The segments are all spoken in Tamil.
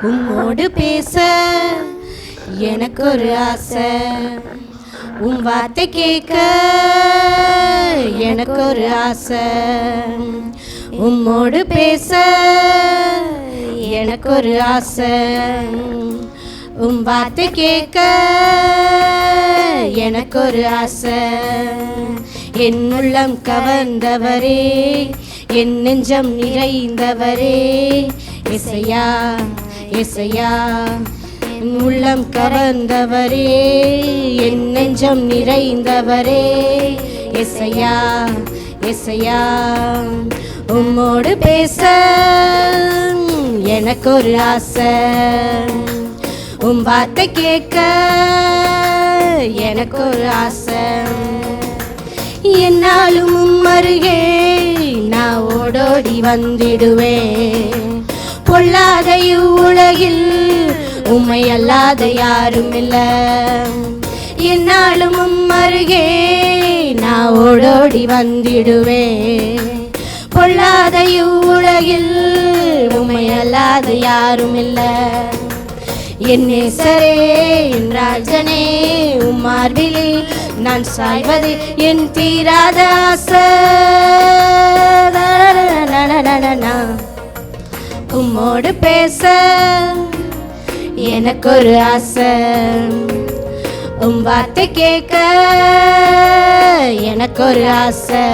உம்மோடு பேச எனக்கு ஒரு ஆசை, உன் வார்த்தை கேட்க எனக்கு ஒரு ஆசை. உம்மோடு பேச எனக்கு ஒரு ஆசை, உன் வார்த்தை கேட்க எனக்கு ஒரு ஆசை. என் உள்ளம் கவர்ந்தவரே, என் நெஞ்சம் நிறைந்தவரே, இசையா இசையா. என் உள்ளம் கவர்ந்தவரே, என் நெஞ்சம் நிறைந்தவரே, இசையா இசையா. உம்மோடு பேச எனக்கு ஒரு ஆசை, உன் வார்த்தை கேட்க எனக்கு ஒரு ஆசை. என்னாலும் உம்மருகே நான் ஓடோடி வந்திடுவேன். பொல்லாத இவ்வுலகில் உம்மை அல்லாத யாரும் இல்லை. என்னாலும் உம்மருகே நான் ஓடோடி வந்திடுவேன். பொல்லாத இவ்வுலகில் உம்மை அல்லாத யாரும் இல்லை. என் நேசரே, என் ராஜனே, உம் மார்பிலே நான் சாய்வது என் தீராத ஆசை. உம்மோடு பேச எனக்கு ஒரு ஆசை, உம் வார்த்தை கேட்க எனக்கு ஒரு ஆசை.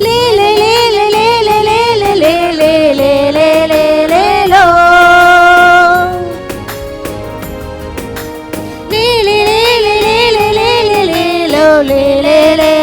லே லே லே லே லே லே லே லே லே லே லே லே லே லோ. லே லே லே லே லே லே லே லே லோ லே லே லே.